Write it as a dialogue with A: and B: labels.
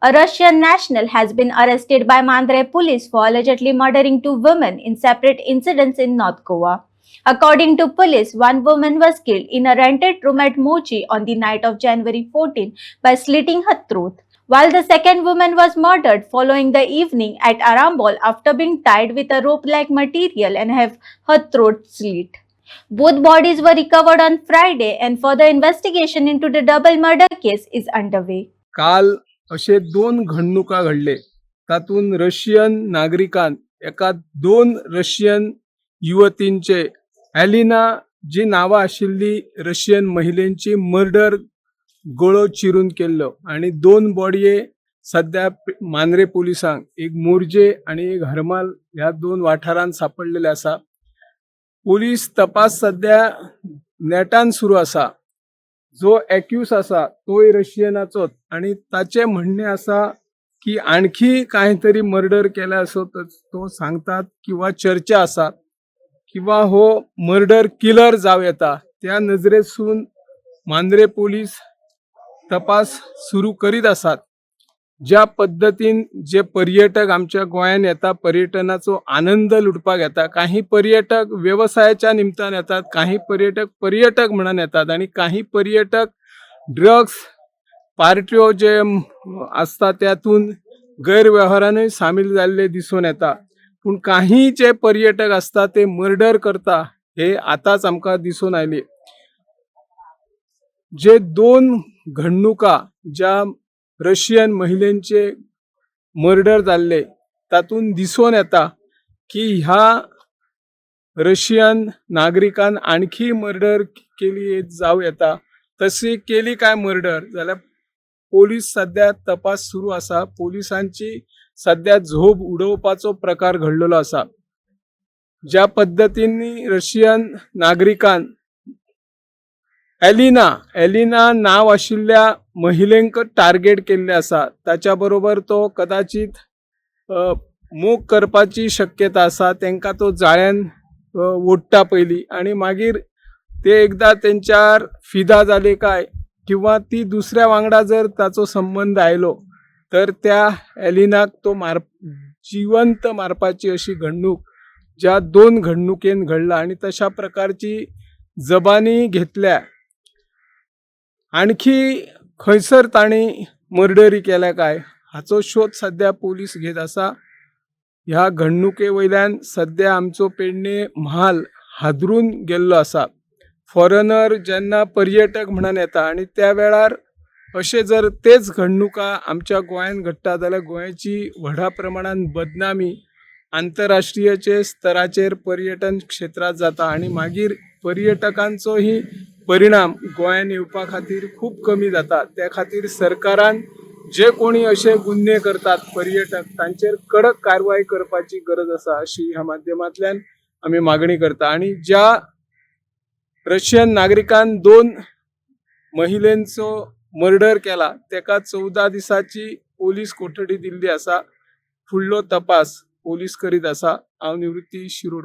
A: A Russian national has been arrested by Mandre police for allegedly murdering two women in separate incidents in North Goa. According to police, one woman was killed in a rented room at Mochi on the night of January 14 by slitting her throat, while the second woman was murdered following the evening at Arambol after being tied with a rope-like material and have her throat slit. Both bodies were recovered on Friday and further investigation into the double murder case is underway.
B: काल असे दोन घडणुका घडले. तातून Russian नागरिकान एका दोन Russian युवतींचे ॲलिना जी नावं आशिल्ली Russian महिलेंची murder गळो चिरून केल्लो आणि दोन बॉडये सध्या मांद्रे पोलिसांक एक मोर्जे आणि एक हरमाल ह्या दोन वाठारांत सापडलेले आसा. पोलीस तपास सध्या नेटान सुरू आसा. जो एक्यूज आसा तोय रशियनाचोच आणि ताचे म्हणणे आसा की आणखी काहीतरी मर्डर केला असो तो सांगतात किंवा चर्चा आसा किंवा हो मर्डर किलर जाव येता. त्या नजरेसून मांद्रे पोलीस तपास सुरू करीत आसात. ज्या पद्धतीन जे पर्यटक आमच्या गोंयांत येता पर्यटनाचो आनंद लुटपाक येता, काही पर्यटक व्यवसायाच्या निमतान येतात, काही पर्यटक म्हणून येतात आणि काही पर्यटक ड्रग्स पार्ट्यो जे असतात त्यातून गैरव्यवहारांनी सामील झालेले दिसून येता. पण काही जे पर्यटक असतात ते मर्डर करता हे आताच आमकां दिसून आयले. जे दोन घडणुका ज्या रशियन महिलेंचे मर्डर जाल्ले तातून दिसून येता की ह्या रशियन नागरिकान आणखी मर्डर केली जाव येता. तशी केली काय मर्डर जाल्यार पोलीस सध्या तपास सुरू आसा. पोलिसांची सध्या झोप उडोवपाचो प्रकार घडलेलो आसा. ज्या पद्धतीने रशियन नागरिकान एलिना नाव आशिल्ल्या महिलेंक टार्गेट केल्ले आसा. ताच्या बरोबर तो कदाचित मोग करपाची शक्यता आसा. तांकां तो जाळ्यान ओडटा पयली आणि मागीर ते एकदा तेंच्यार फिदा जाले काय किंवा ती दुसऱ्या वांगडा जर ताचो संबंध आयलो तर त्या एलिनाक तो जिवंत मारपाची अशी घडणूक ज्या दोन घडणुकेन घडला आणि तशा प्रकारची जबानी घेतल्या. आणखी खंयसर ताणी मर्डरी केल्या काय हाचो शोध सध्या पोलीस घेत आसा. ह्या घडणुके वयल्यान सध्या आमचो पेडणे म्हाल हादरून गेल्लो आसा. फॉरेनर जेन्ना पर्यटक म्हणून येता आणि त्या वेळार अशे जर तेच घडणुका आमच्या गोंयांत घडटा जाल्यार गोंयची व्हडा प्रमाणात बदनामी आंतरराष्ट्रीय स्तराचेर पर्यटन क्षेत्रात जाता आणि मागीर पर्यटकांचोही परिणाम गोंयांत येवपा खातीर खूप कमी जाता. त्या खातीर सरकारान जे कोणी असे गुन्हे करतात पर्यटक तांचेर कडक कारवाई करपाची गरज आसा अशी ह्या माध्यमांतल्यान आमी मागणी करता. आणि ज्या रशियन नागरिकान दोन महिलेंचो मर्डर केला तेका 14 दिसाची पोलीस कोठडी दिल्ली आसा. फुडलो तपास पोलीस करीत आसा. हांव निवृत्ती शिरोडकर.